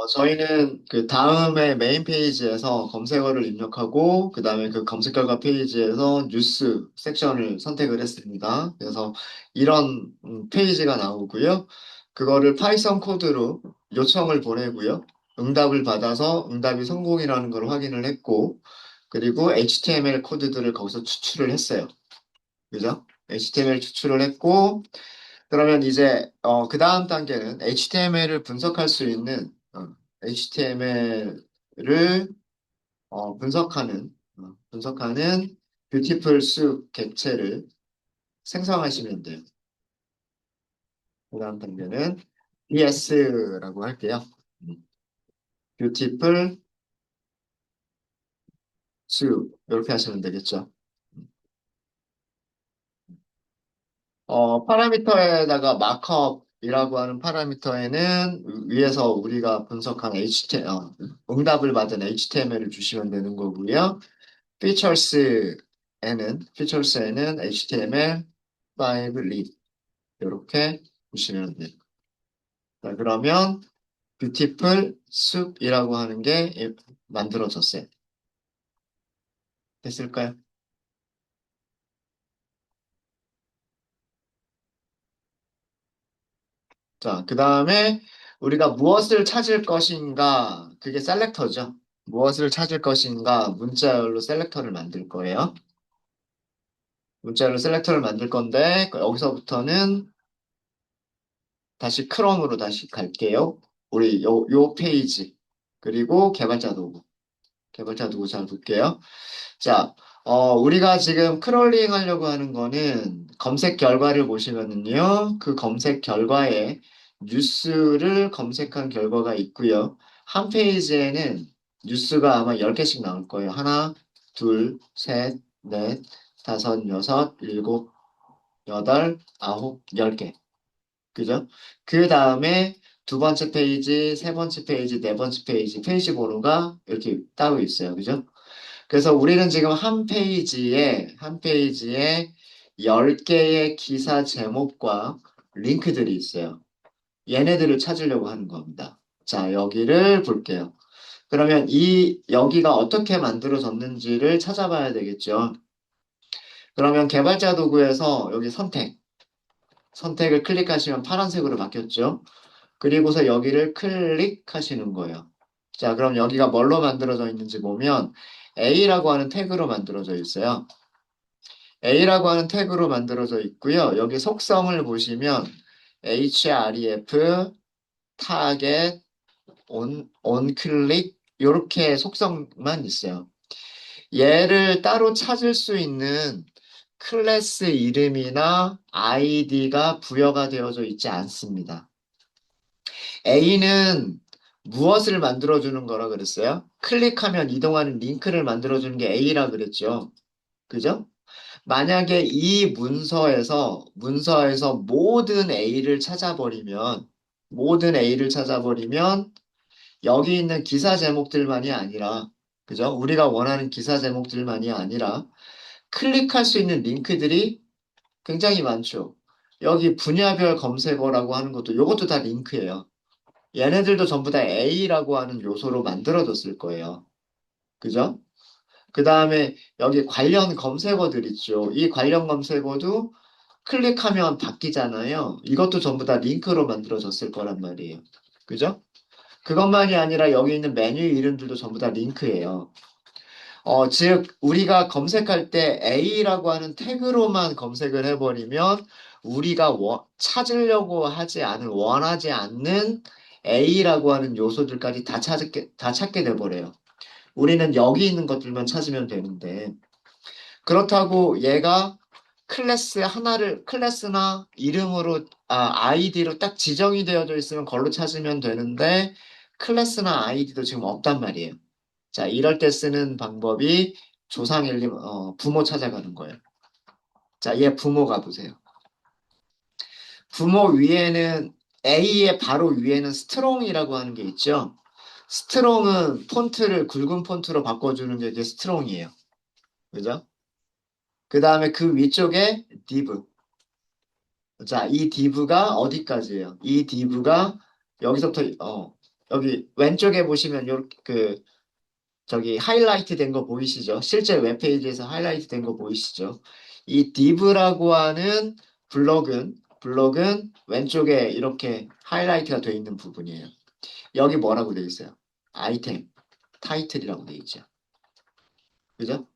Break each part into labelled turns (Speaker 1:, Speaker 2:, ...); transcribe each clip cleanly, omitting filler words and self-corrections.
Speaker 1: 저희는 그 다음에 메인 페이지에서 검색어를 입력하고, 그 다음에 그 검색 결과 페이지에서 뉴스 섹션을 선택을 했습니다. 그래서 이런 페이지가 나오고요. 그거를 파이썬 코드로 요청을 보내고요. 응답을 받아서 응답이 성공이라는 걸 확인을 했고, 그리고 HTML 코드들을 거기서 추출을 했어요. 그죠? HTML 추출을 했고, 그러면 이제 그 다음 단계는 HTML을 분석할 수 있는 HTML을 분석하는 뷰티풀 숲 객체를 생성하시면 돼요. 그 다음 단계는 BS라고 할게요. 뷰티풀 숲 이렇게 하시면 되겠죠. 파라미터에다가 마크업이라고 하는 파라미터에는 위에서 우리가 분석한 응답을 받은 HTML을 주시면 되는 거고요. 피처스에는 HTML5 read 이렇게 보시면 돼요. 자, 그러면 뷰티풀 숲이라고 하는 게 만들어졌어요. 됐을까요? 자, 그 다음에 우리가 무엇을 찾을 것인가, 그게 셀렉터죠. 무엇을 찾을 것인가, 문자열로 셀렉터를 만들 거예요. 문자열로 셀렉터를 만들 건데, 여기서부터는 다시 크롬으로 다시 갈게요. 우리 요 페이지. 그리고 개발자 도구 잘 볼게요. 자, 우리가 지금 크롤링 하려고 하는 거는 검색 결과를 보시면은요, 그 검색 결과에 뉴스를 검색한 결과가 있고요. 한 페이지에는 뉴스가 아마 10개씩 나올 거예요. 하나, 둘, 셋, 넷, 다섯, 여섯, 일곱, 여덟, 아홉, 10개. 그죠? 그 다음에 두 번째 페이지, 세 번째 페이지, 네 번째 페이지, 페이지 번호가 이렇게 따로 있어요. 그죠? 그래서 우리는 지금 한 페이지에 10개의 기사 제목과 링크들이 있어요. 얘네들을 찾으려고 하는 겁니다. 자, 여기를 볼게요. 그러면 여기가 어떻게 만들어졌는지를 찾아봐야 되겠죠. 그러면 개발자 도구에서 여기 선택을 클릭하시면 파란색으로 바뀌었죠. 그리고서 여기를 클릭하시는 거예요. 자, 그럼 여기가 뭘로 만들어져 있는지 보면 A라고 하는 태그로 만들어져 있어요. A라고 하는 태그로 만들어져 있고요. 여기 속성을 보시면 href, target, on click 이렇게 속성만 있어요. 얘를 따로 찾을 수 있는 클래스 이름이나 아이디가 부여가 되어져 있지 않습니다. A는 무엇을 만들어주는 거라 그랬어요? 클릭하면 이동하는 링크를 만들어주는 게 A라 그랬죠. 그죠? 만약에 이 문서에서 모든 A를 찾아버리면 여기 있는 기사 제목들만이 아니라, 그죠? 우리가 원하는 기사 제목들만이 아니라 클릭할 수 있는 링크들이 굉장히 많죠. 여기 분야별 검색어라고 하는 것도 이것도 다 링크예요. 얘네들도 전부 다 A라고 하는 요소로 만들어졌을 거예요. 그죠? 그 다음에 여기 관련 검색어들 있죠. 이 관련 검색어도 클릭하면 바뀌잖아요. 이것도 전부 다 링크로 만들어졌을 거란 말이에요. 그죠? 그것만이 아니라 여기 있는 메뉴 이름들도 전부 다 링크예요. 즉, 우리가 검색할 때 A라고 하는 태그로만 검색을 해버리면 우리가 원하지 않는 A라고 하는 요소들까지 다 찾게 돼버려요. 우리는 여기 있는 것들만 찾으면 되는데, 그렇다고 얘가 클래스나 이름으로, 아이디로 딱 지정이 되어져 있으면 그걸로 찾으면 되는데, 클래스나 아이디도 지금 없단 말이에요. 자, 이럴 때 쓰는 방법이 부모 찾아가는 거예요. 자, 얘 부모 가보세요. 부모 위에는, A의 바로 위에는 스트롱이라고 하는 게 있죠. 스트롱은 폰트를 굵은 폰트로 바꿔주는 게 이게 스트롱이에요. 그죠? 그 다음에 그 위쪽에 div. 자, 이 div가 어디까지예요? 이 div가 여기서부터, 여기 왼쪽에 보시면 요렇게 저기 하이라이트 된 거 보이시죠? 실제 웹페이지에서 하이라이트 된 거 보이시죠? 이 div라고 하는 블록은 왼쪽에 이렇게 하이라이트가 되어 있는 부분이에요. 여기 뭐라고 되어 있어요? 아이템, 타이틀이라고 되어 있죠. 그죠?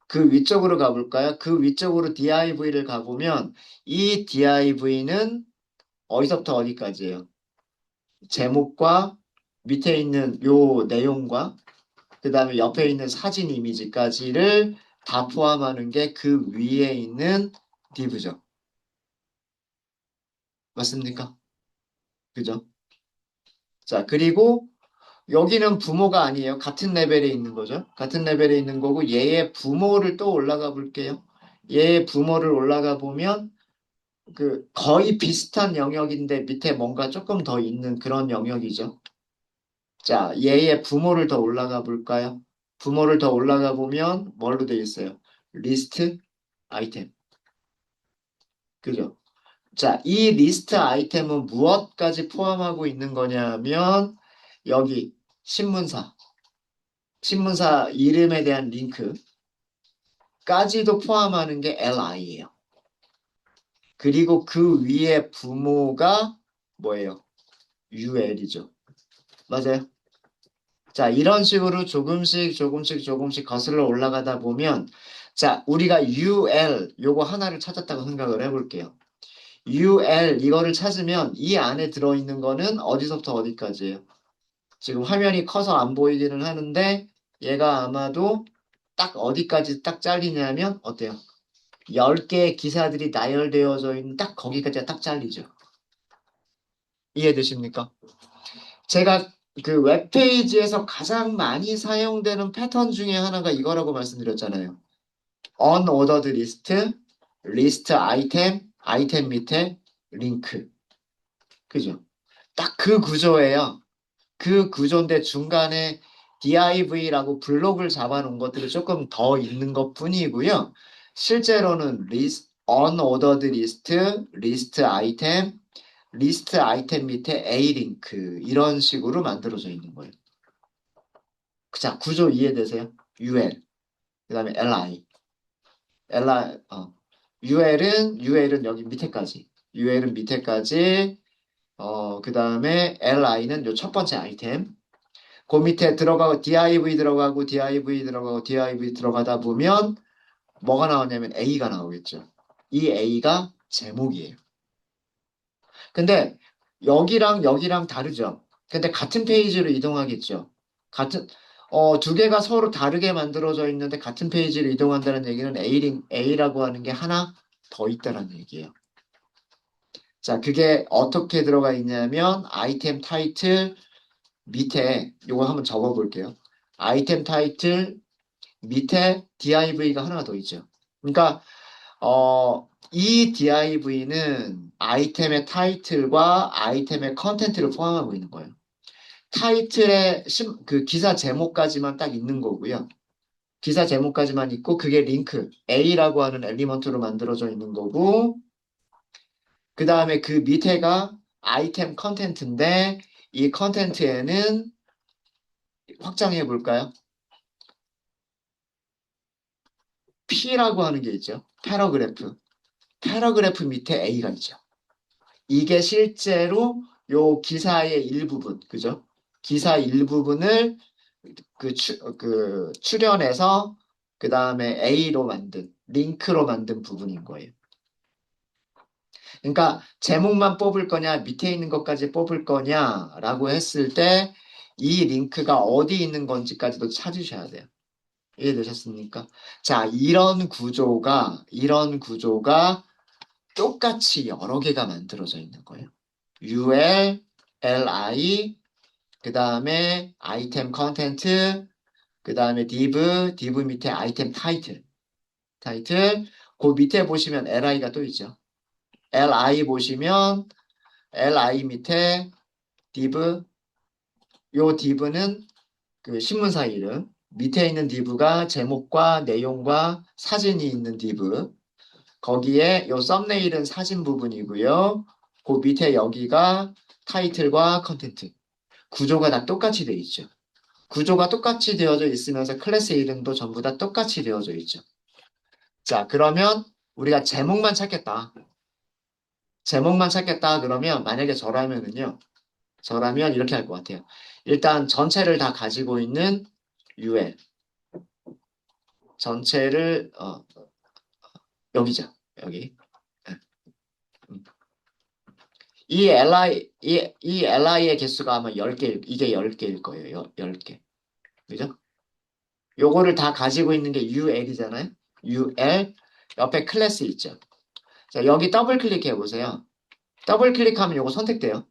Speaker 1: 그 위쪽으로 가볼까요? 그 위쪽으로 div를 가보면 이 div는 어디서부터 어디까지예요? 제목과 밑에 있는 요 내용과 그 다음에 옆에 있는 사진 이미지까지를 다 포함하는 게 그 위에 있는 div죠. 맞습니까? 그죠? 자, 그리고 여기는 부모가 아니에요. 같은 레벨에 있는 거죠. 같은 레벨에 있는 거고 얘의 부모를 또 올라가 볼게요. 얘의 부모를 올라가 보면 거의 비슷한 영역인데 밑에 뭔가 조금 더 있는 그런 영역이죠. 자, 얘의 부모를 더 올라가 볼까요? 부모를 더 올라가 보면 뭘로 되어 있어요? 리스트 아이템. 그죠? 자, 이 리스트 아이템은 무엇까지 포함하고 있는 거냐면 여기 신문사, 신문사 이름에 대한 링크까지도 포함하는 게 LI예요. 그리고 그 위에 부모가 뭐예요? UL이죠. 맞아요. 자, 이런 식으로 조금씩 거슬러 올라가다 보면 자, 우리가 UL 요거 하나를 찾았다고 생각을 해볼게요. UL 이거를 찾으면 이 안에 들어있는 거는 어디서부터 어디까지예요? 지금 화면이 커서 안 보이기는 하는데 얘가 아마도 딱 어디까지 딱 잘리냐면 어때요? 10개의 기사들이 나열되어져 있는 딱 거기까지가 딱 잘리죠. 이해되십니까? 제가 그 웹페이지에서 가장 많이 사용되는 패턴 중에 하나가 이거라고 말씀드렸잖아요. unordered list, 리스트 아이템, 아이템 밑에 링크. 그죠? 딱 그 구조예요. 그 구조인데 중간에 div라고 블록을 잡아놓은 것들이 조금 더 있는 것 뿐이고요. 실제로는 unordered list, 리스트 아이템, 리스트 아이템 밑에 A 링크 이런 식으로 만들어져 있는 거예요. 자, 구조 이해되세요? UL, 그 다음에 LI. UL은 여기 밑에까지. UL은 밑에까지. 그 다음에 LI는 요 첫 번째 아이템. 그 밑에 들어가고 div 들어가다 보면 뭐가 나오냐면 A가 나오겠죠. 이 A가 제목이에요. 근데 여기랑 다르죠. 근데 같은 페이지로 이동하겠죠. 같은 두 개가 서로 다르게 만들어져 있는데 같은 페이지로 이동한다는 얘기는 A라고 하는 게 하나 더 있다는 얘기예요. 자, 그게 어떻게 들어가 있냐면 아이템 타이틀 밑에 이거 한번 적어 볼게요. 아이템 타이틀 밑에 div가 하나 더 있죠. 그러니까 이 div는 아이템의 타이틀과 아이템의 컨텐트를 포함하고 있는 거예요. 타이틀의 그 기사 제목까지만 딱 있는 거고요. 기사 제목까지만 있고 그게 링크 A라고 하는 엘리먼트로 만들어져 있는 거고 그 다음에 그 밑에가 아이템 컨텐트인데 이 컨텐트에는 확장해 볼까요? P라고 하는 게 있죠. 패러그래프. 패러그래프 밑에 A가 있죠. 이게 실제로 요 기사의 일부분, 그죠? 기사 일부분을 출연해서 그 다음에 A로 만든, 링크로 만든 부분인 거예요. 그러니까 제목만 뽑을 거냐, 밑에 있는 것까지 뽑을 거냐라고 했을 때 이 링크가 어디 있는 건지까지도 찾으셔야 돼요. 이해되셨습니까? 자, 이런 구조가 똑같이 여러 개가 만들어져 있는 거예요. UL, LI, 그 다음에 아이템 컨텐트, 그 다음에 div 밑에 아이템 타이틀, 그 밑에 보시면 LI가 또 있죠. LI 보시면 LI 밑에 div, 요 div는 그 신문사 이름, 밑에 있는 div가 제목과 내용과 사진이 있는 div, 거기에 요 썸네일은 사진 부분이고요. 그 밑에 여기가 타이틀과 컨텐트. 구조가 다 똑같이 돼 있죠. 구조가 똑같이 되어져 있으면서 클래스 이름도 전부 다 똑같이 되어져 있죠. 자, 그러면 우리가 제목만 찾겠다. 제목만 찾겠다 그러면 만약에 저라면은요. 저라면 이렇게 할 것 같아요. 일단 전체를 다 가지고 있는 UL. 전체를 여기죠. 여기. 예. 음. 이 li의 개수가 아마 10개, 이게 10개일 거예요. 10개. 그죠? 요거를 다 가지고 있는 게 UL이잖아요. UL. 옆에 클래스 있죠. 자, 여기 더블 클릭해 보세요. 더블 클릭하면 요거 선택돼요.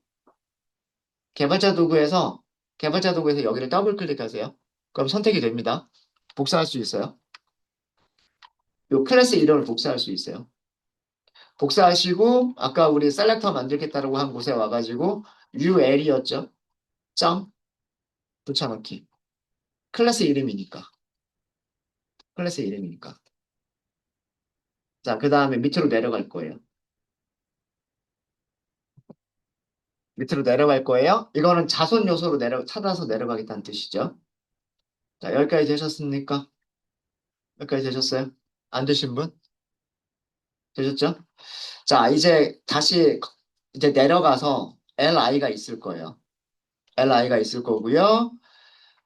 Speaker 1: 개발자 도구에서, 개발자 도구에서 여기를 더블 클릭하세요. 그럼 선택이 됩니다. 복사할 수 있어요. 요 클래스 이름을 복사할 수 있어요. 복사하시고, 아까 우리 셀렉터 만들겠다라고 한 곳에 와가지고, UL이었죠. 점, 붙여넣기. 클래스 이름이니까. 클래스 이름이니까. 자, 그 다음에 밑으로 내려갈 거예요. 밑으로 내려갈 거예요. 이거는 자손 요소로 찾아서 내려가겠다는 뜻이죠. 자, 여기까지 되셨습니까? 여기까지 되셨어요? 안 되신 분? 되셨죠? 자, 이제 다시 이제 내려가서 LI가 있을 거예요. LI가 있을 거고요.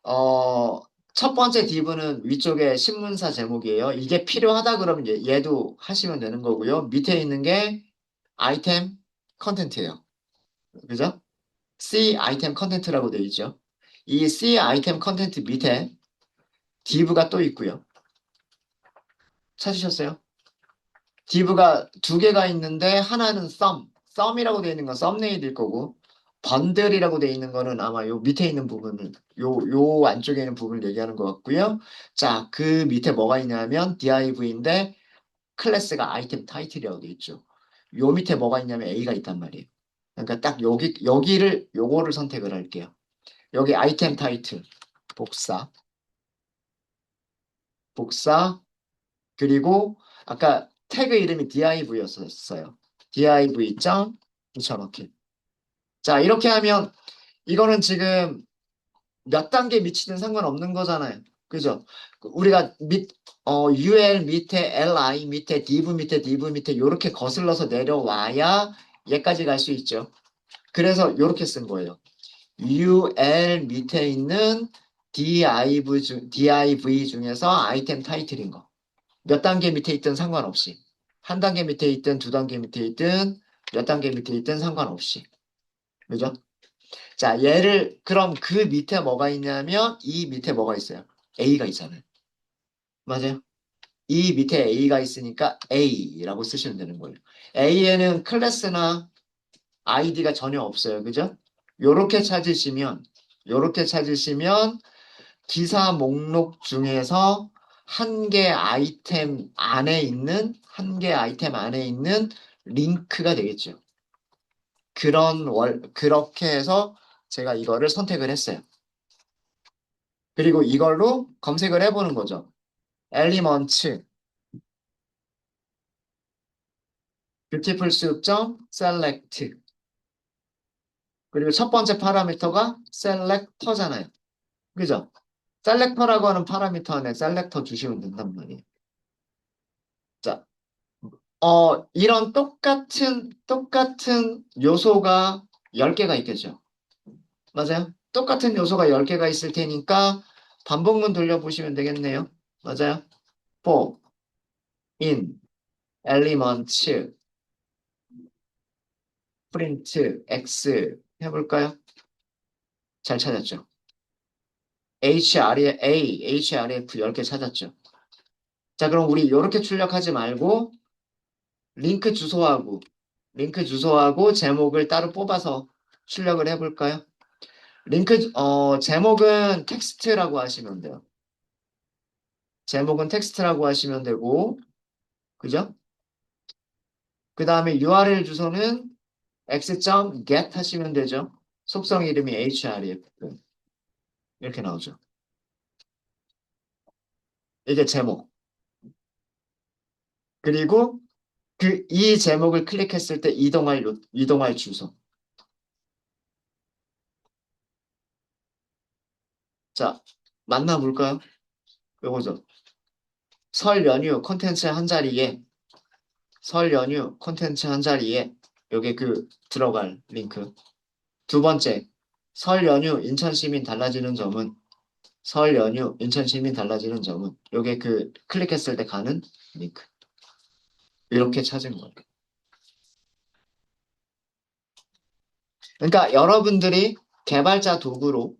Speaker 1: 어, 첫 번째 div는 위쪽에 신문사 제목이에요. 이게 필요하다 그러면 얘도 하시면 되는 거고요. 밑에 있는 게 아이템 컨텐트예요. 그죠? C 아이템 컨텐트라고 되어 있죠. 이 C 아이템 컨텐트 밑에 div가 또 있고요. 찾으셨어요? div가 두 개가 있는데 하나는 썸이라고 되어 있는 건 썸네일일 거고 번들이라고 되어 있는 거는 아마 요 밑에 있는 부분을 요 안쪽에 있는 부분을 얘기하는 것 같고요. 자, 그 밑에 뭐가 있냐면 div인데 클래스가 아이템 타이틀이라고 되어 있죠. 요 밑에 뭐가 있냐면 A가 있단 말이에요. 그러니까 딱 여기를 요거를 선택을 할게요. 여기 아이템 타이틀 복사 복사 그리고 아까 태그 이름이 div였었어요. div 점 붙여넣기. 자, 이렇게 하면 이거는 지금 몇 단계 밑이든 상관없는 거잖아요. 그죠? 우리가 UL 밑에 LI 밑에 div 밑에 이렇게 거슬러서 내려와야 얘까지 갈 수 있죠. 그래서 이렇게 쓴 거예요. UL 밑에 있는 div 중에서 아이템 타이틀인 거. 몇 단계 밑에 있든 상관없이. 한 단계 밑에 있든 두 단계 밑에 있든 몇 단계 밑에 있든 상관없이. 그죠? 자, 그럼 그 밑에 뭐가 있냐면, 이 밑에 뭐가 있어요? A가 있잖아요. 맞아요? 이 밑에 A가 있으니까 A라고 쓰시면 되는 거예요. A에는 클래스나 아이디가 전혀 없어요. 그죠? 요렇게 찾으시면, 기사 목록 중에서 한 개 아이템 안에 있는 링크가 되겠죠. 그렇게 해서 제가 이거를 선택을 했어요. 그리고 이걸로 검색을 해보는 거죠. 엘리먼츠, 뷰티풀 수점, 셀렉트. 그리고 첫 번째 파라미터가 셀렉터잖아요. 그죠? 셀렉터라고 하는 파라미터 안에 셀렉터 주시면 된단 말이에요. 자, 이런 똑같은 요소가 10개가 있겠죠. 맞아요? 똑같은 요소가 10개가 있을 테니까 반복문 돌려보시면 되겠네요. 맞아요? for, in, elements, print, x 해볼까요? 잘 찾았죠? href 10개 찾았죠? 자, 그럼 우리 이렇게 출력하지 말고 링크 주소하고 제목을 따로 뽑아서 출력을 해볼까요? 제목은 텍스트라고 하시면 돼요. 제목은 텍스트라고 하시면 되고, 그죠? 그 다음에 URL 주소는 x.get 하시면 되죠. 속성 이름이 href. 이렇게 나오죠. 이게 제목. 그리고 이 제목을 클릭했을 때 이동할 주소. 자, 만나볼까요? 요거죠. 설 연휴 콘텐츠 한 자리에, 설 연휴 콘텐츠 한 자리에, 요게 그 들어갈 링크. 두 번째, 설 연휴 인천 시민 달라지는 점은, 설 연휴 인천 시민 달라지는 점은, 요게 그 클릭했을 때 가는 링크. 이렇게 찾은 거예요. 그러니까 여러분들이 개발자 도구로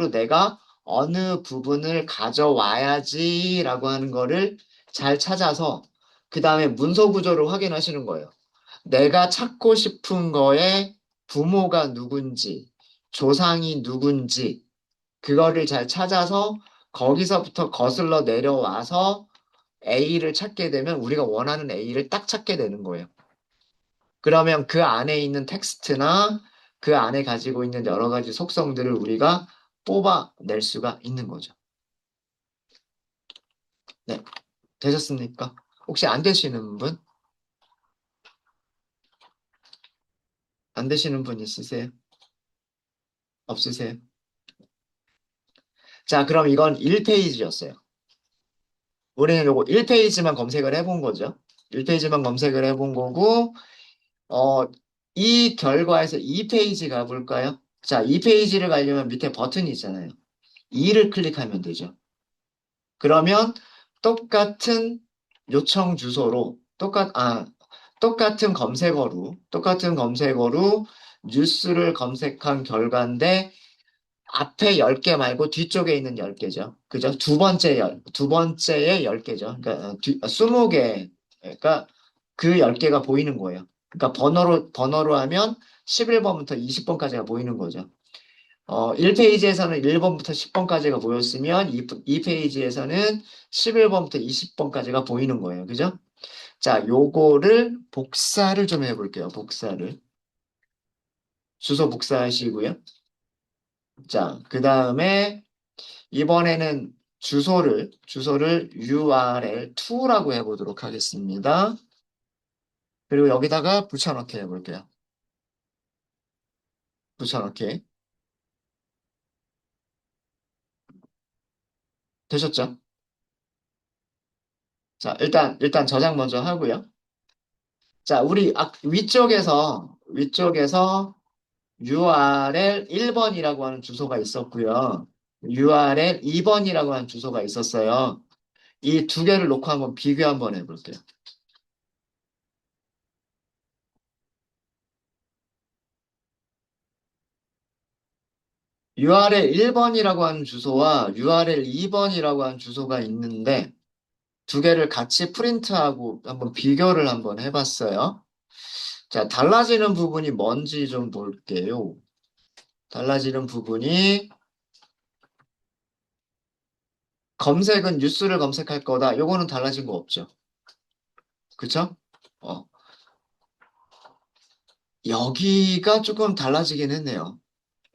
Speaker 1: 내가 어느 부분을 가져와야지라고 하는 거를 잘 찾아서 그 다음에 문서 구조를 확인하시는 거예요. 내가 찾고 싶은 거에 부모가 누군지, 조상이 누군지, 그거를 잘 찾아서 거기서부터 거슬러 내려와서 A를 찾게 되면 우리가 원하는 A를 딱 찾게 되는 거예요. 그러면 그 안에 있는 텍스트나 그 안에 가지고 있는 여러 가지 속성들을 우리가 뽑아낼 수가 있는 거죠. 네. 되셨습니까? 혹시 안 되시는 분? 안 되시는 분 있으세요? 없으세요? 자, 그럼 이건 1페이지였어요. 우리는 요거 1페이지만 검색을 해본 거죠. 1페이지만 검색을 해본 거고, 어, 이 결과에서 2페이지 가볼까요? 자, 2페이지를 가려면 밑에 버튼이 있잖아요. 2를 클릭하면 되죠. 그러면 똑같은 요청 주소로 똑같은 검색어로 뉴스를 검색한 결과인데 앞에 10개 말고 뒤쪽에 있는 10개죠. 그죠? 두 번째에 10개죠. 그러니까 20개. 그러니까 그 10개가 보이는 거예요. 그러니까 번호로 하면 11번부터 20번까지가 보이는 거죠. 1페이지에서는 1번부터 10번까지가 보였으면 2페이지에서는 11번부터 20번까지가 보이는 거예요. 그죠? 자, 요거를 복사를 좀 해볼게요. 복사를. 주소 복사하시고요. 자, 그 다음에 이번에는 주소를 URL2라고 해보도록 하겠습니다. 그리고 여기다가 붙여넣기 해볼게요. 붙여넣기. 되셨죠? 자, 일단 저장 먼저 하고요. 자, 우리 위쪽에서 URL 1번이라고 하는 주소가 있었고요. URL 2번이라고 하는 주소가 있었어요. 이 두 개를 놓고 한번 비교 한번 해볼게요. URL 1번이라고 하는 주소와 URL 2번이라고 하는 주소가 있는데 두 개를 같이 프린트하고 한번 비교를 한번 해봤어요. 자, 달라지는 부분이 뭔지 좀 볼게요. 달라지는 부분이 검색은 뉴스를 검색할 거다. 요거는 달라진 거 없죠. 그쵸? 어, 여기가 조금 달라지긴 했네요.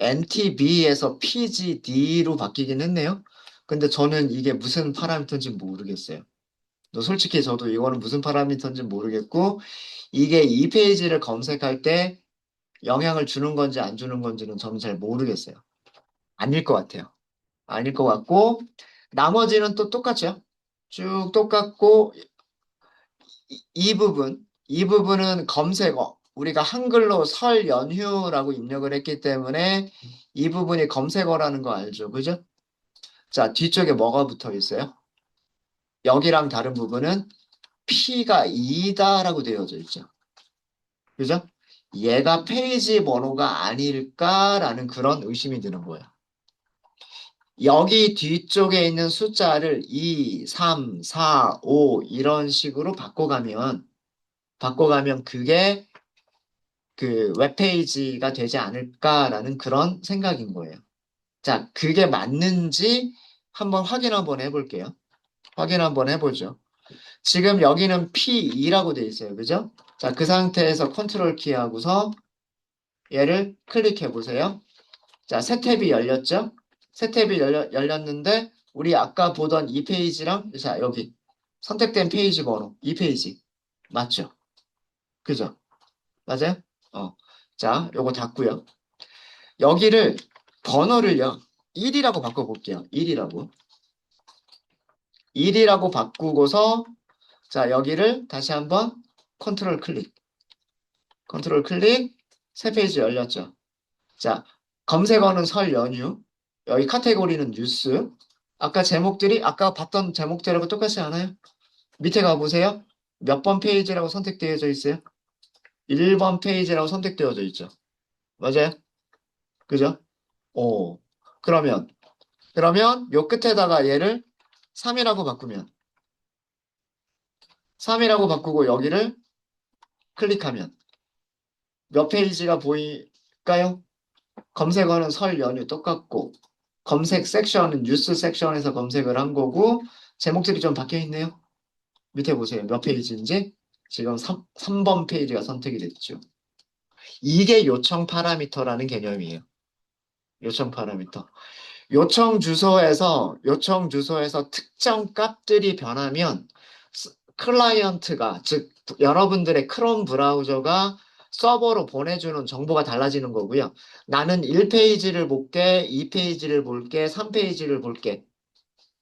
Speaker 1: NTB에서 PGD로 바뀌긴 했네요. 근데 저는 이게 무슨 파라미터인지 모르겠어요. 솔직히 저도 이거는 무슨 파라미터인지 모르겠고, 이게 이 페이지를 검색할 때 영향을 주는 건지 안 주는 건지는 저는 잘 모르겠어요. 아닐 것 같아요. 아닐 것 같고, 나머지는 또 똑같죠? 쭉 똑같고, 이 부분은 검색어. 우리가 한글로 설 연휴라고 입력을 했기 때문에 이 부분이 검색어라는 거 알죠? 그죠? 자, 뒤쪽에 뭐가 붙어 있어요? 여기랑 다른 부분은 P가 2다라고 되어져 있죠. 그죠? 얘가 페이지 번호가 아닐까라는 그런 의심이 드는 거예요. 여기 뒤쪽에 있는 숫자를 2, 3, 4, 5 이런 식으로 바꿔가면 그게 그 웹페이지가 되지 않을까라는 그런 생각인 거예요. 자, 그게 맞는지 한번 확인 한번 해볼게요. 확인 한번 해보죠. 지금 여기는 P2라고 돼 있어요. 그죠? 자, 그 상태에서 컨트롤 키 하고서 얘를 클릭해 보세요. 자, 새 탭이 열렸죠? 새 탭이 열렸는데 우리 아까 보던 이 페이지랑 자, 여기 선택된 페이지 번호 이 페이지 맞죠? 그죠? 맞아요? 자, 요거 닫고요. 여기를 번호를요. 1이라고 바꿔볼게요. 1이라고. 1이라고 바꾸고서 자, 여기를 다시 한번 컨트롤 클릭. 컨트롤 클릭. 새 페이지 열렸죠. 자, 검색어는 설 연휴. 여기 카테고리는 뉴스. 아까 제목들이 아까 봤던 제목들하고 똑같지 않아요? 밑에 가보세요. 몇 번 페이지라고 선택되어져 있어요? 1번 페이지라고 선택되어져 있죠. 맞아요? 그죠? 오. 그러면, 요 끝에다가 얘를 3이라고 바꾸면, 3이라고 바꾸고 여기를 클릭하면 몇 페이지가 보일까요? 검색어는 설 연휴 똑같고, 검색 섹션은 뉴스 섹션에서 검색을 한 거고, 제목들이 좀 바뀌어 있네요. 밑에 보세요. 몇 페이지인지. 지금 3번 페이지가 선택이 됐죠. 이게 요청 파라미터라는 개념이에요. 요청 파라미터. 요청 주소에서 특정 값들이 변하면 클라이언트가, 즉 여러분들의 크롬 브라우저가 서버로 보내주는 정보가 달라지는 거고요. 나는 1페이지를 볼게, 2페이지를 볼게, 3페이지를 볼게.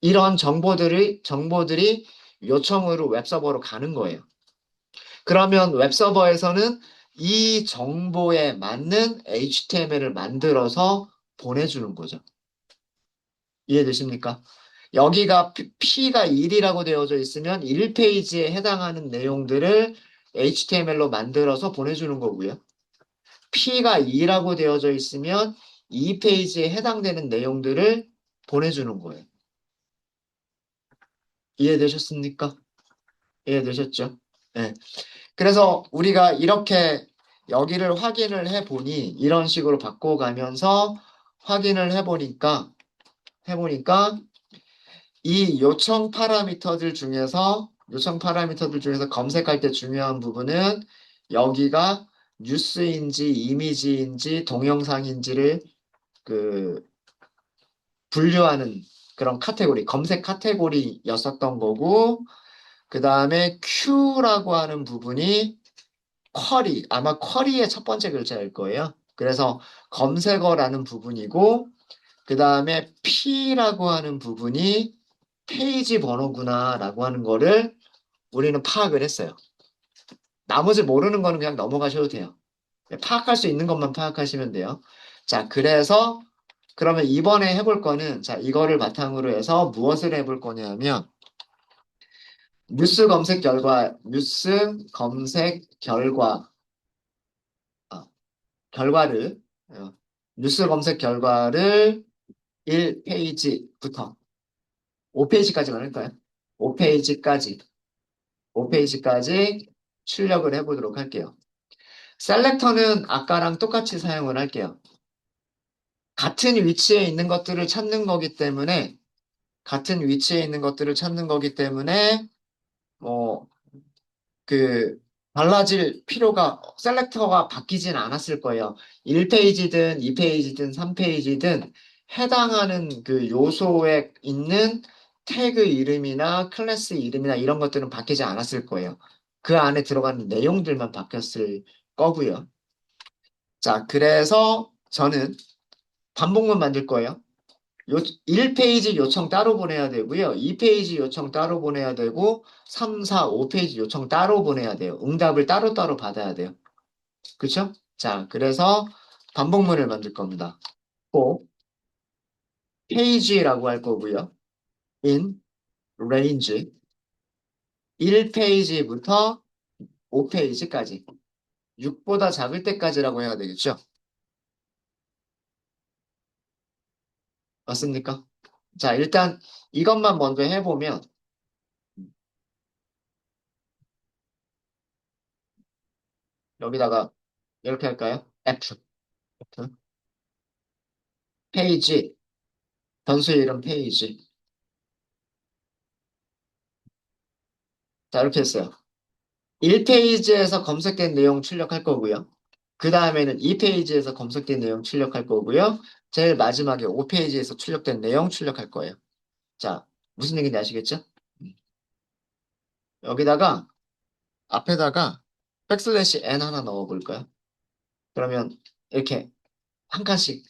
Speaker 1: 이런 정보들이 요청으로 웹서버로 가는 거예요. 그러면 웹서버에서는 이 정보에 맞는 HTML을 만들어서 보내주는 거죠. 이해되십니까? 여기가 P가 1이라고 되어져 있으면 1페이지에 해당하는 내용들을 HTML로 만들어서 보내주는 거고요. P가 2라고 되어져 있으면 2페이지에 해당되는 내용들을 보내주는 거예요. 이해되셨습니까? 이해되셨죠? 네. 그래서 우리가 이렇게 여기를 확인을 해보니 이런 식으로 바꿔가면서 확인을 해보니까 이 요청 파라미터들 중에서 검색할 때 중요한 부분은 여기가 뉴스인지 이미지인지 동영상인지를 그 분류하는 그런 카테고리, 검색 카테고리였었던 거고, 그 다음에 Q라고 하는 부분이 아마 쿼리의 첫 번째 글자일 거예요. 그래서 검색어라는 부분이고, 그 다음에 P라고 하는 부분이 페이지 번호구나라고 하는 거를 우리는 파악을 했어요. 나머지 모르는 거는 그냥 넘어가셔도 돼요. 파악할 수 있는 것만 파악하시면 돼요. 자, 그래서 그러면 이번에 해볼 거는 자, 이거를 바탕으로 해서 무엇을 해볼 거냐면 뉴스 검색 어, 결과를 어, 뉴스 검색 결과를 1페이지부터 5페이지까지만 할까요? 5페이지까지 5페이지까지 출력을 해보도록 할게요. 셀렉터는 아까랑 똑같이 사용을 할게요. 같은 위치에 있는 것들을 찾는 거기 때문에 뭐 그 달라질 필요가 셀렉터가 바뀌진 않았을 거예요. 1페이지든 2페이지든 3페이지든 해당하는 그 요소에 있는 태그 이름이나 클래스 이름이나 이런 것들은 바뀌지 않았을 거예요. 그 안에 들어가는 내용들만 바뀌었을 거고요. 자, 그래서 저는 반복문 만들 거예요. 1페이지 요청 따로 보내야 되고요. 2페이지 요청 따로 보내야 되고 3, 4, 5페이지 요청 따로 보내야 돼요. 응답을 따로따로 받아야 돼요. 그쵸? 자, 그래서 반복문을 만들 겁니다. 꼭 페이지라고 할 거고요. in range 1페이지부터 5페이지까지 6보다 작을 때까지라고 해야 되겠죠? 맞습니까? 자, 일단 이것만 먼저 해보면 여기다가 이렇게 할까요? F 페이지 변수의 이름 페이지. 자, 이렇게 했어요. 1페이지에서 검색된 내용 출력할 거고요. 그 다음에는 2페이지에서 검색된 내용 출력할 거고요. 제일 마지막에 5페이지에서 출력된 내용 출력할 거예요. 자, 무슨 얘기인지 아시겠죠? 음. 여기다가 앞에다가 백슬래시 n 하나 넣어볼까요? 그러면 이렇게 한 칸씩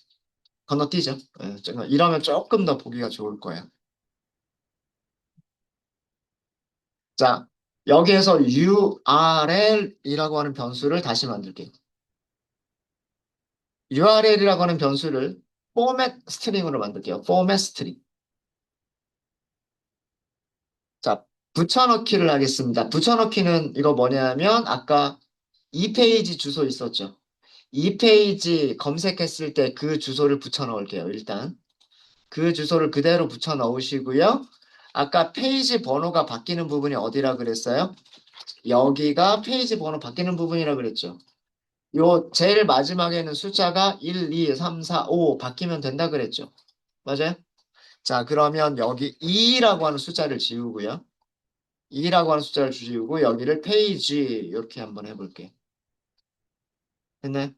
Speaker 1: 건너뛰죠. 이러면 조금 더 보기가 좋을 거예요. 자, 여기에서 URL이라고 하는 변수를 다시 만들게요. URL이라고 하는 변수를 포맷 스트링으로 만들게요. 포맷 스트링. 자, 붙여넣기를 하겠습니다. 붙여넣기는 이거 뭐냐면 아까 이 페이지 주소 있었죠. 이 페이지 검색했을 때 그 주소를 붙여 넣을게요. 일단 그 주소를 그대로 붙여 넣으시고요. 아까 페이지 번호가 바뀌는 부분이 어디라 그랬어요? 여기가 페이지 번호 바뀌는 부분이라 그랬죠. 요 제일 마지막에는 숫자가 1, 2, 3, 4, 5 바뀌면 된다 그랬죠. 맞아요? 자, 그러면 여기 2라고 하는 숫자를 지우고요. 2라고 하는 숫자를 지우고 여기를 페이지 이렇게 한번 해볼게요. 됐나요?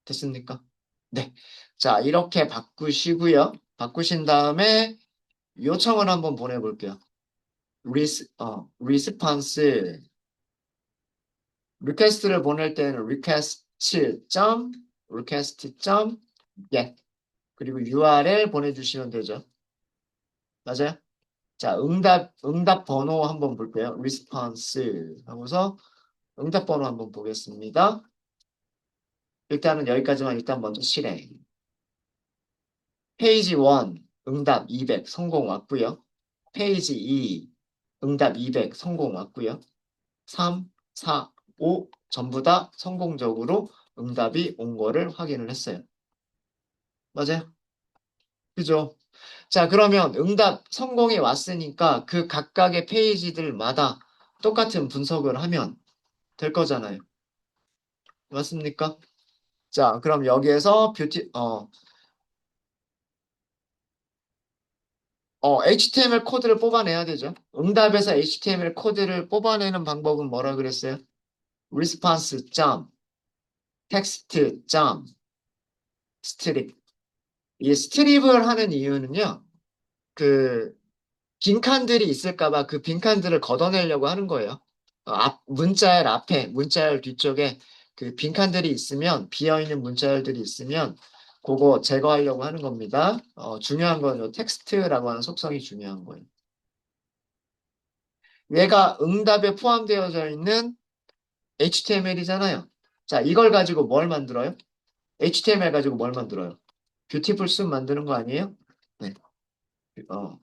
Speaker 1: 됐습니까? 네. 자, 이렇게 바꾸시고요. 바꾸신 다음에 요청을 한번 보내볼게요. 리스폰스, 리퀘스트를 보낼 때는 request.get 그리고 URL 보내주시면 되죠. 맞아요? 자, 응답 번호 한번 볼게요. response 하고서 응답 번호 한번 보겠습니다. 일단은 여기까지만 일단 먼저 실행. 페이지 1, 응답 200 성공 왔고요. 페이지 2, 응답 200 성공 왔고요. 3, 4, 5 전부 다 성공적으로 응답이 온 거를 확인을 했어요. 맞아요? 그죠? 자, 그러면 응답 성공이 왔으니까 그 각각의 페이지들마다 똑같은 분석을 하면 될 거잖아요. 맞습니까? 자, 그럼 여기에서 HTML 코드를 뽑아내야 되죠. 응답에서 HTML 코드를 뽑아내는 방법은 뭐라 그랬어요? response text strip. 이 스트립을 하는 이유는요. 그 빈칸들이 있을까 봐 그 빈칸들을 걷어내려고 하는 거예요. 문자열 앞에, 문자열 뒤쪽에 그 빈칸들이 있으면, 비어있는 문자열들이 있으면, 그거 제거하려고 하는 겁니다. 중요한 건 요 텍스트라고 하는 속성이 중요한 거예요. 얘가 응답에 포함되어져 있는 HTML이잖아요. 자, 이걸 가지고 뭘 만들어요? HTML 가지고 뭘 만들어요? 뷰티풀 숲 만드는 거 아니에요? 네. 어,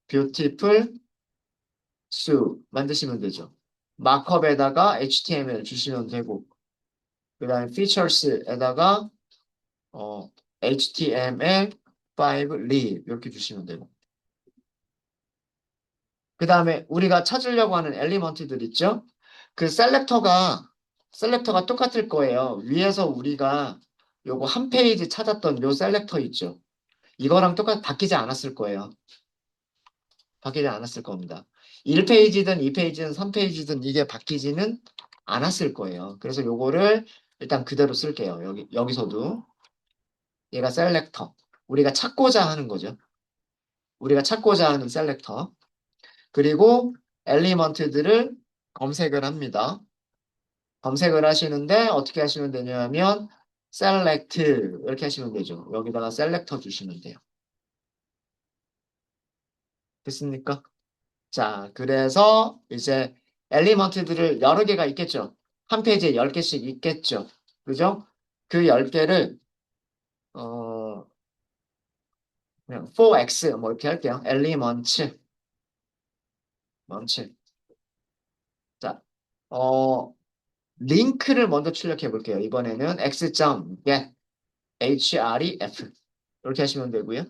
Speaker 1: 뷰티풀 숲 만드시면 되죠. 마크업에다가 HTML 주시면 되고, 그 다음에 features에다가 HTML5 leave 이렇게 주시면 되고, 그 다음에 우리가 찾으려고 하는 엘리먼트들 있죠? 그 셀렉터가 똑같을 거예요. 위에서 우리가 요거 한 페이지 찾았던 요 셀렉터 있죠? 이거랑 바뀌지 않았을 거예요. 바뀌지 않았을 겁니다. 1페이지든 2페이지든 3페이지든 이게 바뀌지는 않았을 거예요. 그래서 요거를 일단 그대로 쓸게요. 여기서도. 얘가 셀렉터. 우리가 찾고자 하는 거죠. 우리가 찾고자 하는 셀렉터. 그리고 엘리먼트들을 검색을 합니다. 검색을 하시는데 어떻게 하시면 되냐면 select 이렇게 하시면 되죠. 여기다가 셀렉터 주시면 돼요. 됐습니까? 자, 그래서 이제 엘리먼트들을 여러 개가 있겠죠. 한 페이지에 10개씩 있겠죠. 그죠? 그 10개를 어 그냥 4x 뭐 이렇게 할게요. 엘리먼트 먼트. 자, 링크를 먼저 출력해 볼게요. 이번에는 x.get href 이렇게 하시면 되고요.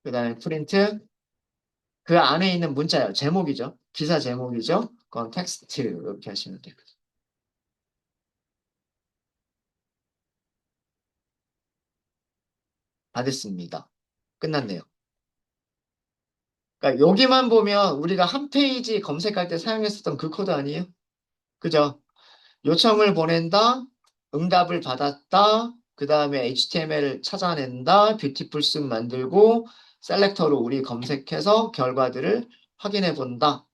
Speaker 1: 그 다음에 프린트 그 안에 있는 문자요. 제목이죠. 기사 제목이죠. 그건 텍스트 이렇게 하시면 돼요. 다 됐습니다. 끝났네요. 그러니까 여기만 보면 우리가 한 페이지 검색할 때 사용했었던 그 코드 아니에요? 그죠? 요청을 보낸다, 응답을 받았다, 그 다음에 HTML을 찾아낸다, 뷰티풀 쓱 만들고 셀렉터로 우리 검색해서 결과들을 확인해 본다.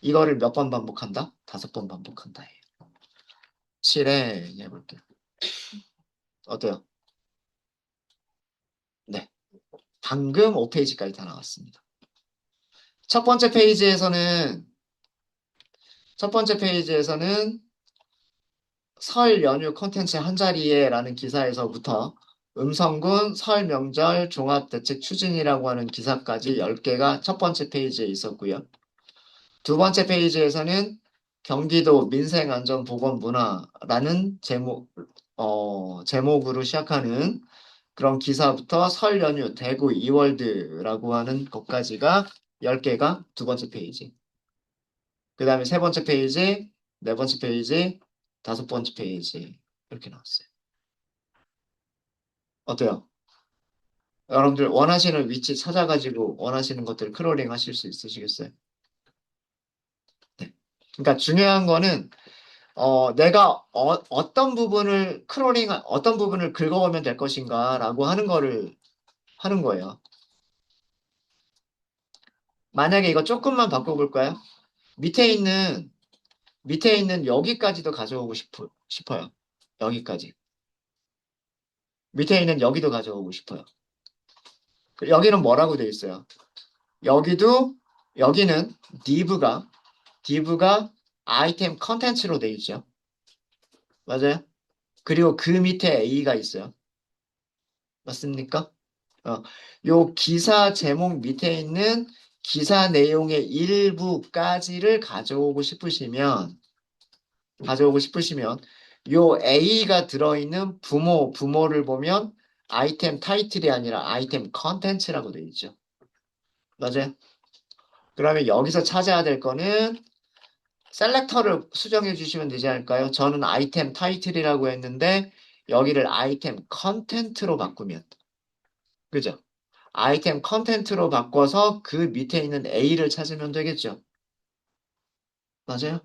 Speaker 1: 이거를 몇 번 반복한다? 5번 반복한다. 실행해 볼게요. 어때요? 네. 방금 5페이지까지 다 나왔습니다. 첫 번째 페이지에서는, 첫 번째 페이지에서는 설 연휴 콘텐츠 한 자리에라는 기사에서부터 음성군 설 명절 종합대책 추진이라고 하는 기사까지 10개가 첫 번째 페이지에 있었고요. 두 번째 페이지에서는 경기도 민생안전보건문화라는 제목으로 시작하는 그런 기사부터 설 연휴 대구 이월드라고 하는 것까지가 10개가 두 번째 페이지. 그 다음에 세 번째 페이지, 네 번째 페이지, 다섯 번째 페이지. 이렇게 나왔어요. 어때요? 여러분들 원하시는 위치 찾아가지고 원하시는 것들 크롤링 하실 수 있으시겠어요? 네. 그러니까 중요한 거는 내가 어떤 부분을 어떤 부분을 긁어오면 될 것인가라고 하는 거를 하는 거예요. 만약에 이거 조금만 바꿔볼까요? 밑에 있는, 밑에 있는 여기까지도 가져오고 싶어요. 여기까지. 밑에 있는 여기도 가져오고 싶어요. 여기는 뭐라고 돼 있어요? 여기도, 여기는 div가 아이템 컨텐츠로 돼 있죠. 맞아요? 그리고 그 밑에 A가 있어요. 맞습니까? 요 기사 제목 밑에 있는 기사 내용의 일부까지를 가져오고 싶으시면, 요 A가 들어있는 부모를 보면 아이템 타이틀이 아니라 아이템 컨텐츠라고 되어 있죠. 맞아요? 그러면 여기서 찾아야 될 거는 셀렉터를 수정해 주시면 되지 않을까요? 저는 아이템 타이틀이라고 했는데 여기를 아이템 컨텐트로 바꾸면, 그죠? 아이템 컨텐트로 바꿔서 그 밑에 있는 A를 찾으면 되겠죠. 맞아요?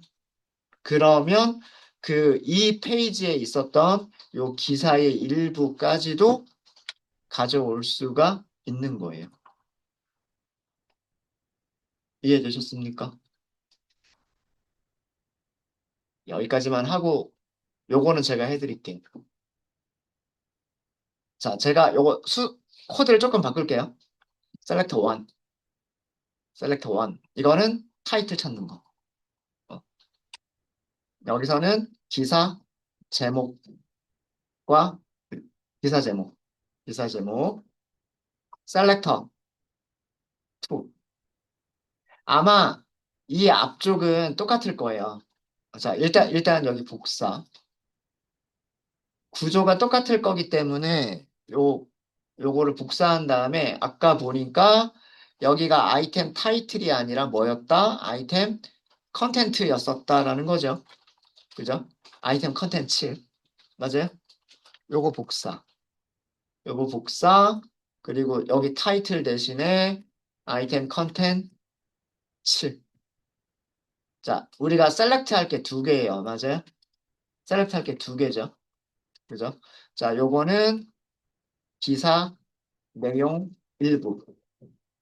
Speaker 1: 그러면 이 페이지에 있었던 요 기사의 일부까지도 가져올 수가 있는 거예요. 이해되셨습니까? 여기까지만 하고 요거는 제가 해드릴게요. 자, 제가 요거 코드를 조금 바꿀게요. 셀렉터 1, 셀렉터 1. 이거는 타이틀 찾는 거. 어, 여기서는 제목과 기사 제목, 기사 제목, 셀렉터 2. 아마 이 앞쪽은 똑같을 거예요. 자, 일단 여기 복사. 구조가 똑같을 거기 때문에 요거를 복사한 다음에 아까 보니까 여기가 아이템 타이틀이 아니라 뭐였다? 아이템 컨텐트였었다라는 거죠. 그죠? 아이템 컨텐츠. 맞아요? 요거 복사. 요거 복사. 그리고 여기 타이틀 대신에 아이템 컨텐츠. 자, 우리가 셀렉트 할 게 두 개예요. 맞아요? 셀렉트 할 게 두 개죠. 그죠? 자, 요거는 기사 내용 일부.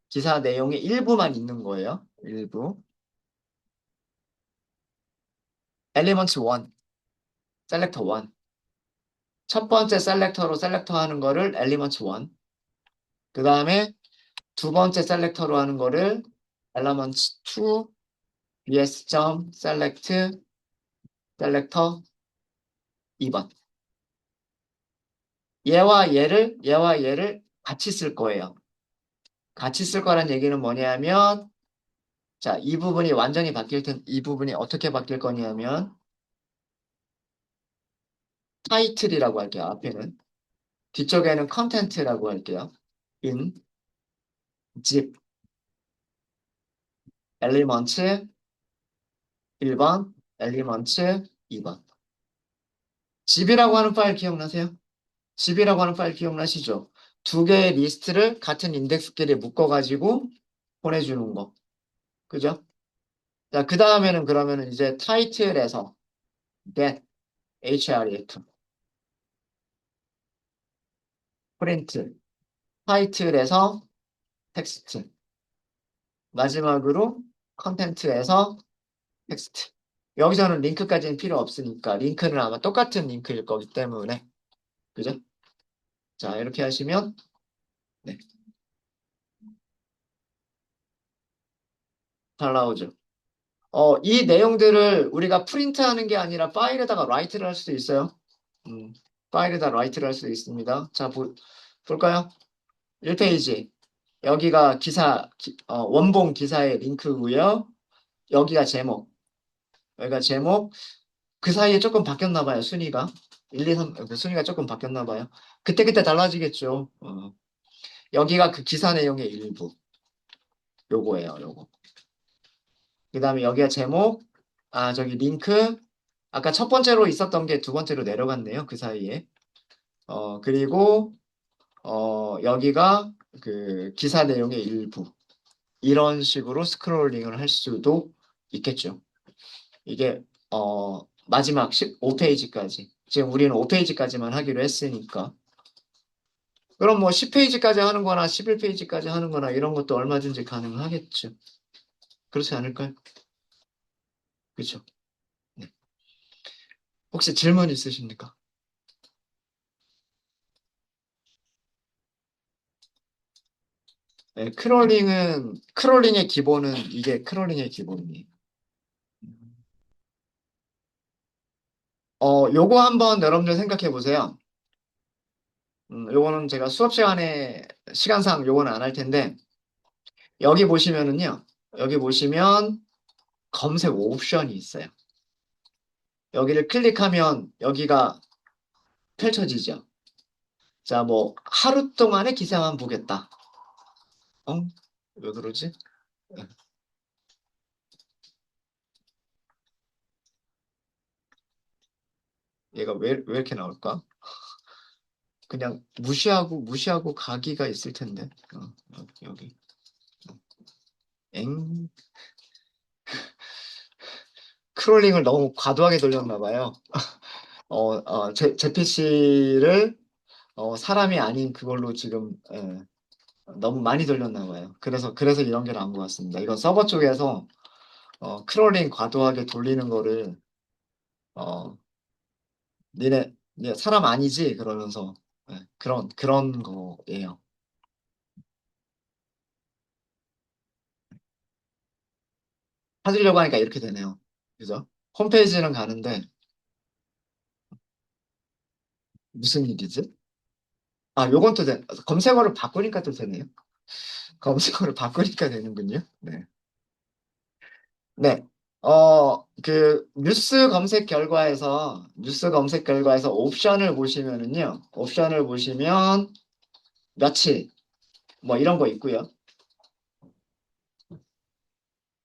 Speaker 1: 기사 내용의 일부만 있는 거예요. 일부. 엘리먼트 1, 셀렉터 1. 첫 번째 셀렉터로 셀렉터 하는 거를 엘리먼트 1. 그 다음에 두 번째 셀렉터로 하는 거를 엘리먼트 2, bs.select 셀렉터 2번. 얘와 얘를 같이 쓸 거예요. 같이 쓸 거란 얘기는 뭐냐면, 자, 이 부분이 완전히 이 부분이 어떻게 바뀔 거냐면, 타이틀이라고 할게요. 앞에는. 뒤쪽에는 컨텐트라고 할게요. in, zip, 엘리먼트 1번, 엘리먼트 2번. zip이라고 하는 파일 기억나세요? zip이라고 하는 파일 기억나시죠? 두 개의 리스트를 같은 인덱스끼리 묶어가지고 보내주는 거. 그죠? 자, 그 다음에는 그러면은 이제 타이틀에서 get, href, 프린트, 타이틀에서 텍스트, 마지막으로 컨텐츠에서 텍스트. 여기서는 링크까지는 필요 없으니까 링크는 아마 똑같은 링크일 거기 때문에 그죠? 자, 이렇게 하시면, 네, 잘 나오죠. 이 내용들을 우리가 프린트하는 게 아니라 파일에다가 라이트를 할 수도 있어요. 음, 파일에다 라이트를 할 수도 있습니다. 자, 볼까요? 1페이지. 여기가 원본 기사의 링크고요. 여기가 제목. 여기가 제목. 그 사이에 조금 바뀌었나 봐요, 순위가. 1, 2, 3, 그 순위가 조금 바뀌었나 봐요. 그때그때 달라지겠죠. 여기가 그 기사 내용의 일부. 요거예요, 요거. 그 다음에 여기가 제목. 아, 저기 링크. 아까 첫 번째로 있었던 게 두 번째로 내려갔네요, 그 사이에. 그리고, 여기가 그 기사 내용의 일부. 이런 식으로 스크롤링을 할 수도 있겠죠. 이게 마지막 15페이지까지. 지금 우리는 5페이지까지만 하기로 했으니까. 그럼 뭐 10페이지까지 하는 거나 11페이지까지 하는 거나 이런 것도 얼마든지 가능하겠죠. 그렇지 않을까요? 그렇죠. 네. 혹시 질문 있으십니까? 네, 크롤링의 기본은 이게 크롤링의 기본이에요. 요거 한번 여러분들 생각해 보세요. 요거는 제가 수업 시간에 시간상 요거는 안 할 텐데 여기 보시면은요. 여기 보시면 검색 옵션이 있어요. 여기를 클릭하면 여기가 펼쳐지죠. 자, 뭐 하루 동안의 기사만 보겠다. 어? 왜 그러지? 얘가 왜 이렇게 나올까? 그냥 무시하고 가기가 있을 텐데. 여기. 엥? 크롤링을 너무 과도하게 돌렸나 봐요. 제 PC를 사람이 아닌 그걸로 지금 너무 많이 돌렸나 봐요. 그래서 이런 게 나온 것 같습니다. 이건 서버 쪽에서 크롤링 과도하게 돌리는 거를 어, 니네 사람 아니지? 그러면서 그런 거예요. 찾으려고 하니까 이렇게 되네요. 그죠? 홈페이지는 가는데 무슨 일이지? 아, 요건 또 검색어를 바꾸니까 또 되네요. 검색어를 바꾸니까 되는군요. 네. 네. 뉴스 검색 결과에서 옵션을 보시면은요. 옵션을 보시면 며칠, 뭐 이런 거 있고요.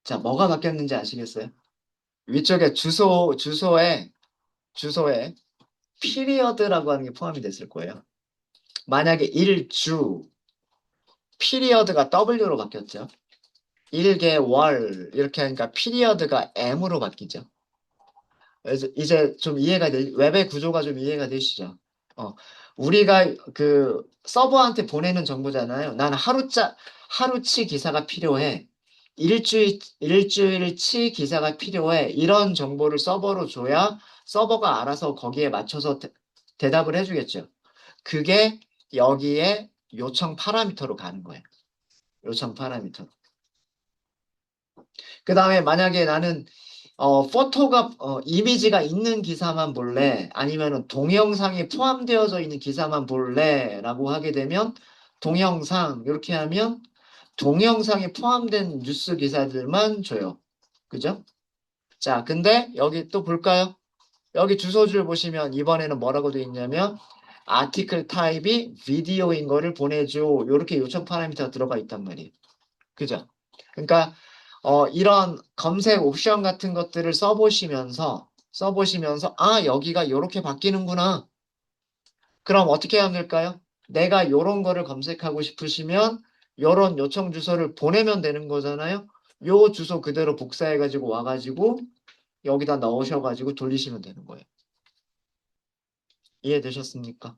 Speaker 1: 자, 뭐가 바뀌었는지 아시겠어요? 위쪽에 주소에 피리어드라고 하는 게 포함이 됐을 거예요. 만약에 일주, 피리어드가 W로 바뀌었죠. 일개월, 이렇게 하니까 피리어드가 M으로 바뀌죠. 그래서 이제 좀 웹의 구조가 좀 이해가 되시죠? 어, 우리가 그 서버한테 보내는 정보잖아요. 나는 하루치 기사가 필요해. 일주일치 기사가 필요해. 이런 정보를 서버로 줘야 서버가 알아서 거기에 맞춰서 대답을 해주겠죠. 그게 여기에 요청 파라미터로 가는 거예요. 요청 파라미터. 그 다음에 만약에 나는 이미지가 있는 기사만 볼래? 아니면은 동영상이 포함되어져 있는 기사만 볼래? 라고 하게 되면 동영상, 이렇게 하면 동영상이 포함된 뉴스 기사들만 줘요. 그죠? 자, 근데 여기 또 볼까요? 여기 주소줄 보시면 이번에는 뭐라고 되어 있냐면 아티클 타입이 비디오인 거를 보내줘. 이렇게 요청 파라미터가 들어가 있단 말이에요. 그죠? 그러니까 이런 검색 옵션 같은 것들을 써보시면서 아, 여기가 이렇게 바뀌는구나. 그럼 어떻게 하면 될까요? 내가 이런 거를 검색하고 싶으시면 이런 요청 주소를 보내면 되는 거잖아요. 요 주소 그대로 복사해가지고 와가지고 여기다 넣으셔가지고 돌리시면 되는 거예요. 이해되셨습니까?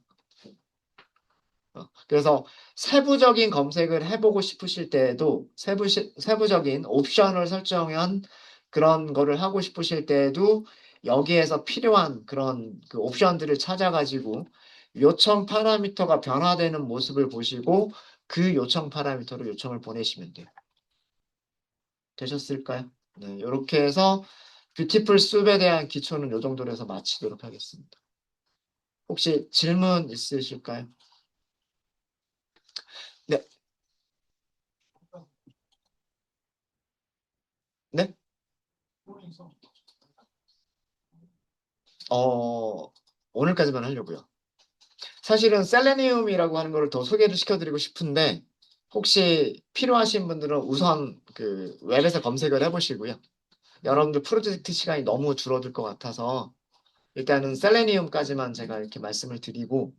Speaker 1: 그래서 세부적인 검색을 해보고 싶으실 때에도 세부적인 옵션을 설정한 그런 거를 하고 싶으실 때에도 여기에서 필요한 그런 그 옵션들을 찾아가지고 요청 파라미터가 변화되는 모습을 보시고 그 요청 파라미터로 요청을 보내시면 돼요. 되셨을까요? 네, 이렇게 해서 뷰티풀 숲에 대한 기초는 이 정도로 해서 마치도록 하겠습니다. 혹시 질문 있으실까요? 네, 네? 어, 오늘까지만 하려고요. 사실은 셀레니움이라고 하는 걸 더 소개를 시켜드리고 싶은데 혹시 필요하신 분들은 우선 그 웹에서 검색을 해보시고요. 여러분들 프로젝트 시간이 너무 줄어들 것 같아서 일단은 셀레니움까지만 제가 이렇게 말씀을 드리고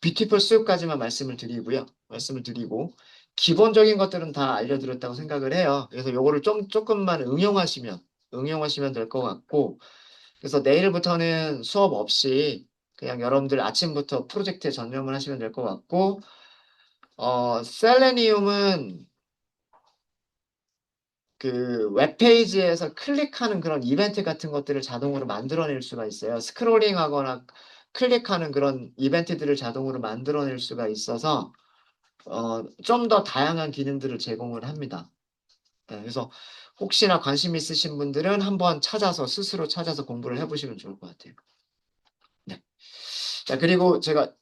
Speaker 1: 뷰티풀 수요까지만 말씀을 드리고 기본적인 것들은 다 알려드렸다고 생각을 해요. 그래서 요거를 좀 조금만 응용하시면 될 것 같고 그래서 내일부터는 수업 없이 그냥 여러분들 아침부터 프로젝트에 전념을 하시면 될 것 같고, 셀레니움은 그 웹페이지에서 클릭하는 그런 이벤트 같은 것들을 자동으로 만들어낼 수가 있어요. 스크롤링 하거나 클릭하는 그런 이벤트들을 자동으로 만들어낼 수가 있어서, 좀 더 다양한 기능들을 제공을 합니다. 네, 그래서 혹시나 관심 있으신 분들은 한번 스스로 찾아서 공부를 해보시면 좋을 것 같아요. 네. 자, 그리고 제가,